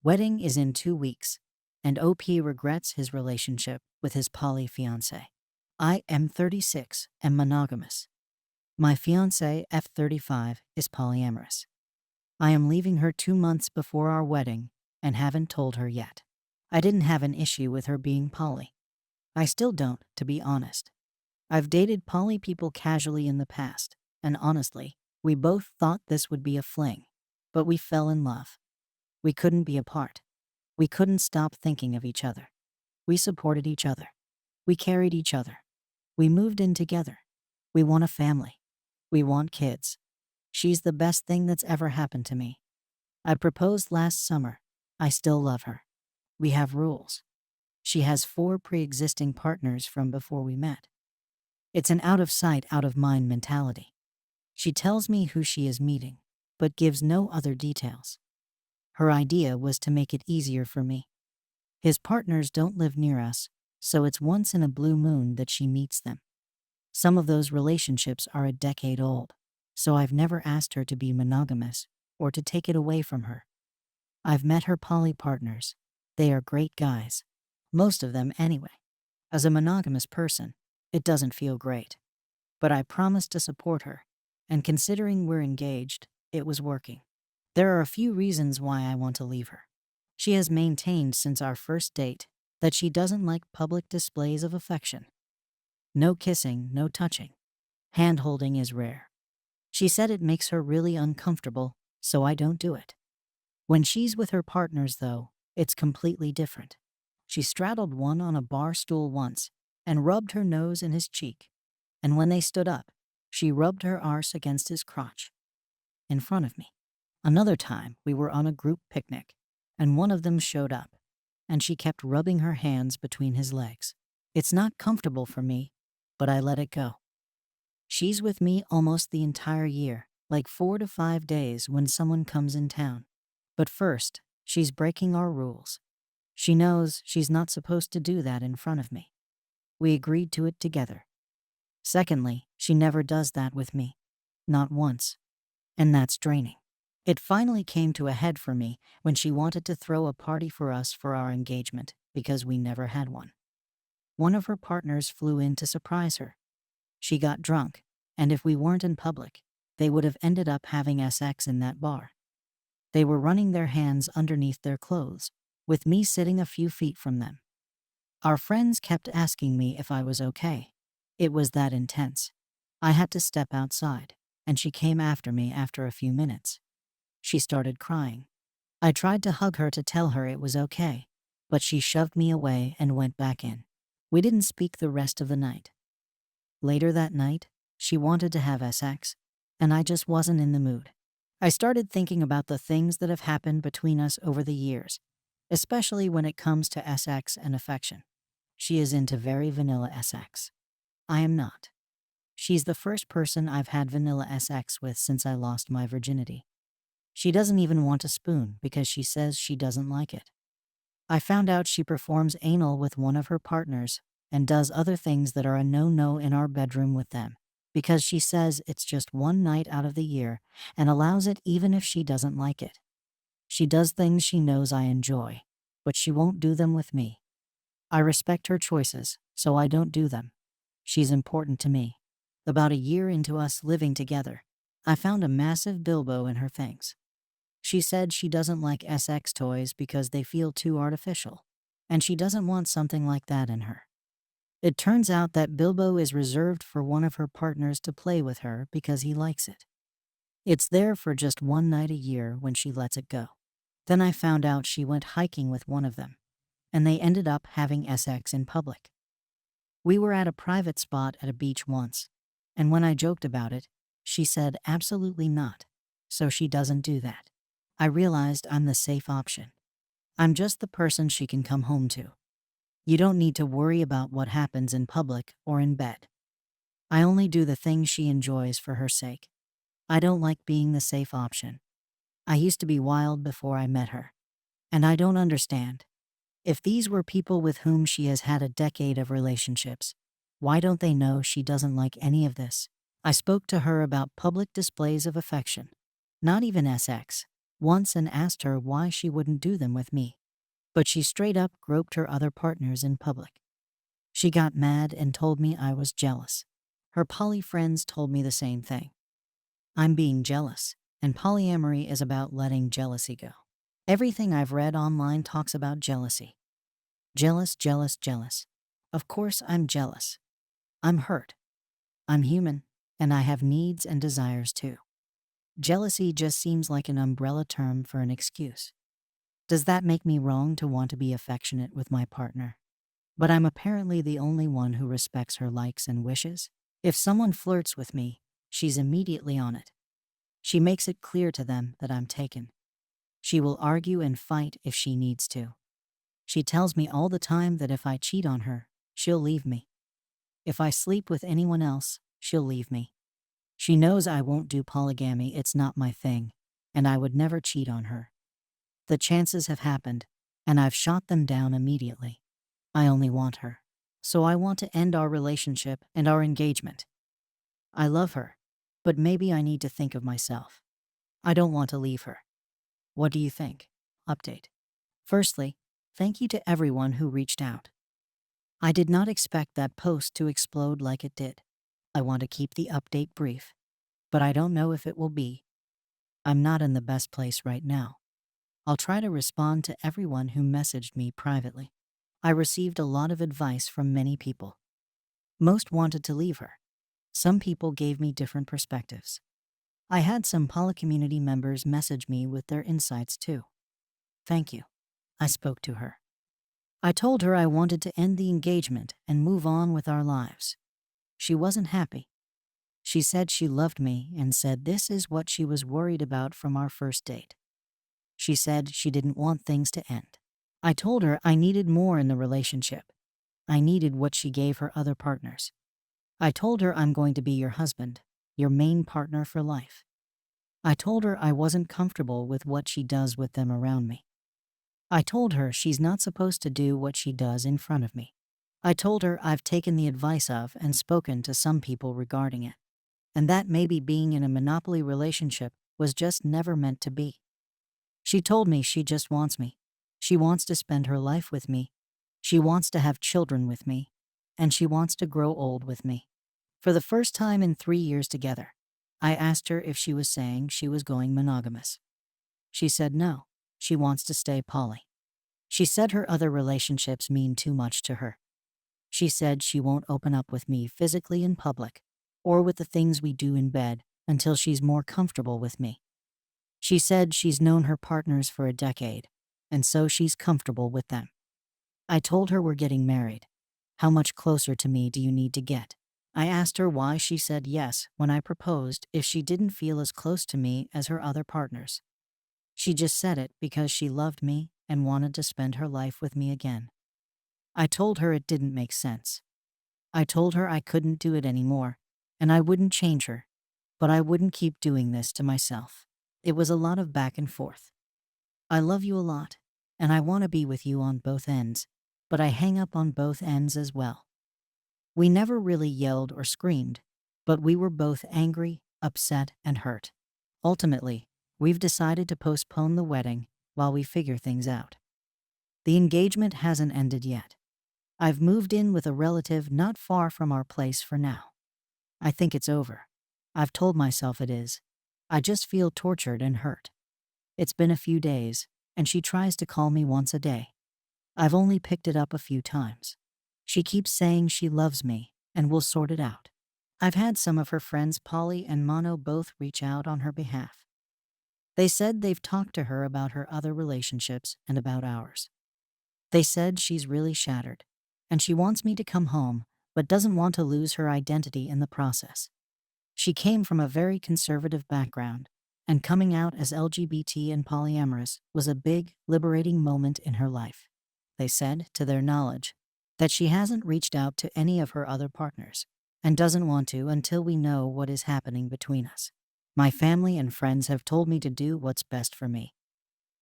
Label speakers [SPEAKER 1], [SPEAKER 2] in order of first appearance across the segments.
[SPEAKER 1] Wedding is in 2 weeks, and OP regrets his relationship with his poly fiancée. I am 36 and monogamous. My fiancée, F35, is polyamorous. I am leaving her 2 months before our wedding and haven't told her yet. I didn't have an issue with her being poly. I still don't, to be honest. I've dated poly people casually in the past, and honestly, we both thought this would be a fling, but we fell in love. We couldn't be apart. We couldn't stop thinking of each other. We supported each other. We carried each other. We moved in together. We want a family. We want kids. She's the best thing that's ever happened to me. I proposed last summer. I still love her. We have rules. She has 4 pre-existing partners from before we met. It's an out of sight, out of mind mentality. She tells me who she is meeting, but gives no other details. Her idea was to make it easier for me. His partners don't live near us, so it's once in a blue moon that she meets them. Some of those relationships are a decade old, so I've never asked her to be monogamous or to take it away from her. I've met her poly partners. They are great guys. Most of them anyway. As a monogamous person, it doesn't feel great. But I promised to support her, and considering we're engaged, it was working. There are a few reasons why I want to leave her. She has maintained since our first date that she doesn't like public displays of affection. No kissing, no touching. Hand-holding is rare. She said it makes her really uncomfortable, so I don't do it. When she's with her partners, though, it's completely different. She straddled one on a bar stool once and rubbed her nose in his cheek. And when they stood up, she rubbed her arse against his crotch. In front of me. Another time, we were on a group picnic, and one of them showed up, and she kept rubbing her hands between his legs. It's not comfortable for me, but I let it go. She's with me almost the entire year, like 4 to 5 days when someone comes in town. But first, she's breaking our rules. She knows she's not supposed to do that in front of me. We agreed to it together. Secondly, she never does that with me. Not once. And that's draining. It finally came to a head for me when she wanted to throw a party for us for our engagement because we never had one. One of her partners flew in to surprise her. She got drunk, and if we weren't in public, they would have ended up having sex in that bar. They were running their hands underneath their clothes, with me sitting a few feet from them. Our friends kept asking me if I was okay. It was that intense. I had to step outside, and she came after me after a few minutes. She started crying. I tried to hug her to tell her it was okay, but she shoved me away and went back in. We didn't speak the rest of the night. Later that night, she wanted to have sex, and I just wasn't in the mood. I started thinking about the things that have happened between us over the years, especially when it comes to sex and affection. She is into very vanilla sex. I am not. She's the first person I've had vanilla sex with since I lost my virginity. She doesn't even want a spoon because she says she doesn't like it. I found out she performs anal with one of her partners and does other things that are a no-no in our bedroom with them because she says it's just one night out of the year and allows it even if she doesn't like it. She does things she knows I enjoy, but she won't do them with me. I respect her choices, so I don't do them. She's important to me. About a year into us living together, I found a massive bilbo in her things. She said she doesn't like sex toys because they feel too artificial, and she doesn't want something like that in her. It turns out that bilbo is reserved for one of her partners to play with her because he likes it. It's there for just one night a year when she lets it go. Then I found out she went hiking with one of them, and they ended up having sex in public. We were at a private spot at a beach once, and when I joked about it, she said absolutely not, so she doesn't do that. I realized I'm the safe option. I'm just the person she can come home to. You don't need to worry about what happens in public or in bed. I only do the things she enjoys for her sake. I don't like being the safe option. I used to be wild before I met her, and I don't understand. If these were people with whom she has had a decade of relationships, why don't they know she doesn't like any of this? I spoke to her about public displays of affection. Not even sex. once and asked her why she wouldn't do them with me, but she straight up groped her other partners in public. She got mad and told me I was jealous. Her poly friends told me the same thing. I'm being jealous, and polyamory is about letting jealousy go. Everything I've read online talks about jealousy. Jealous, jealous, jealous. Of course I'm jealous. I'm hurt. I'm human, and I have needs and desires too. Jealousy just seems like an umbrella term for an excuse. Does that make me wrong to want to be affectionate with my partner? But I'm apparently the only one who respects her likes and wishes. If someone flirts with me, she's immediately on it. She makes it clear to them that I'm taken. She will argue and fight if she needs to. She tells me all the time that if I cheat on her, she'll leave me. If I sleep with anyone else, she'll leave me. She knows I won't do polygamy, it's not my thing, and I would never cheat on her. The chances have happened, and I've shot them down immediately. I only want her. So I want to end our relationship and our engagement. I love her, but maybe I need to think of myself. I don't want to leave her. What do you think? Update. Firstly, thank you to everyone who reached out. I did not expect that post to explode like it did. I want to keep the update brief, but I don't know if it will be. I'm not in the best place right now. I'll try to respond to everyone who messaged me privately. I received a lot of advice from many people. Most wanted to leave her. Some people gave me different perspectives. I had some poly community members message me with their insights too. Thank you. I spoke to her. I told her I wanted to end the engagement and move on with our lives. She wasn't happy. She said she loved me and said this is what she was worried about from our first date. She said she didn't want things to end. I told her I needed more in the relationship. I needed what she gave her other partners. I told her I'm going to be your husband, your main partner for life. I told her I wasn't comfortable with what she does with them around me. I told her she's not supposed to do what she does in front of me. I told her I've taken the advice of and spoken to some people regarding it, and that maybe being in a monopoly relationship was just never meant to be. She told me she just wants me. She wants to spend her life with me. She wants to have children with me, and she wants to grow old with me. For the first time in 3 years together, I asked her if she was saying she was going monogamous. She said no, she wants to stay poly. She said her other relationships mean too much to her. She said she won't open up with me physically in public or with the things we do in bed until she's more comfortable with me. She said she's known her partners for a decade, and so she's comfortable with them. I told her we're getting married. How much closer to me do you need to get? I asked her why she said yes when I proposed if she didn't feel as close to me as her other partners. She just said it because she loved me and wanted to spend her life with me again. I told her it didn't make sense. I told her I couldn't do it anymore, and I wouldn't change her, but I wouldn't keep doing this to myself. It was a lot of back and forth. I love you a lot, and I want to be with you on both ends, but I hang up on both ends as well. We never really yelled or screamed, but we were both angry, upset, and hurt. Ultimately, we've decided to postpone the wedding while we figure things out. The engagement hasn't ended yet. I've moved in with a relative not far from our place for now. I think it's over. I've told myself it is. I just feel tortured and hurt. It's been a few days, and she tries to call me once a day. I've only picked it up a few times. She keeps saying she loves me and will sort it out. I've had some of her friends, Polly and Mono, both reach out on her behalf. They said they've talked to her about her other relationships and about ours. They said she's really shattered, and she wants me to come home, but doesn't want to lose her identity in the process. She came from a very conservative background, and coming out as LGBT and polyamorous was a big, liberating moment in her life. They said, to their knowledge, that she hasn't reached out to any of her other partners, and doesn't want to until we know what is happening between us. My family and friends have told me to do what's best for me.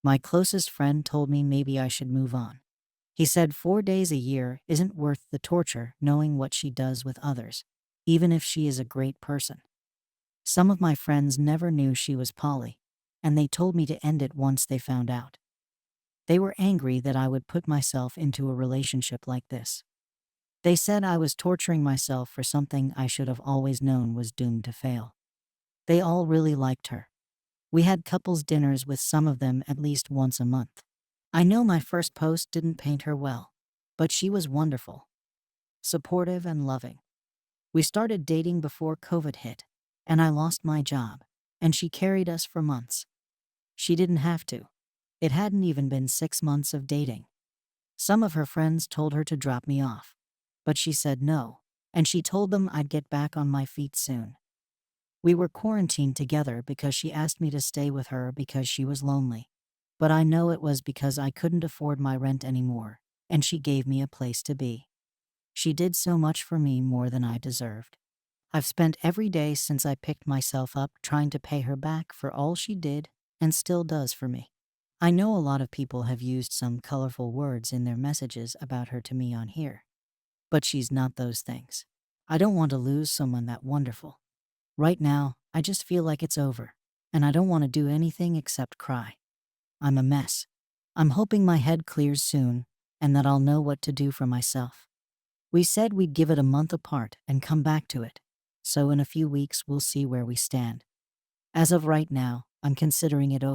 [SPEAKER 1] My closest friend told me maybe I should move on. He said 4 days a year isn't worth the torture knowing what she does with others, even if she is a great person. Some of my friends never knew she was poly, and they told me to end it once they found out. They were angry that I would put myself into a relationship like this. They said I was torturing myself for something I should have always known was doomed to fail. They all really liked her. We had couples dinners with some of them at least once a month. I know my first post didn't paint her well, but she was wonderful, supportive and loving. We started dating before COVID hit, and I lost my job, and she carried us for months. She didn't have to. It hadn't even been 6 months of dating. Some of her friends told her to drop me off, but she said no, and she told them I'd get back on my feet soon. We were quarantined together because she asked me to stay with her because she was lonely. But I know it was because I couldn't afford my rent anymore, and she gave me a place to be. She did so much for me, more than I deserved. I've spent every day since I picked myself up trying to pay her back for all she did and still does for me. I know a lot of people have used some colorful words in their messages about her to me on here, but she's not those things. I don't want to lose someone that wonderful. Right now, I just feel like it's over, and I don't want to do anything except cry. I'm a mess. I'm hoping my head clears soon, and that I'll know what to do for myself. We said we'd give it a month apart and come back to it, so in a few weeks we'll see where we stand. As of right now, I'm considering it over.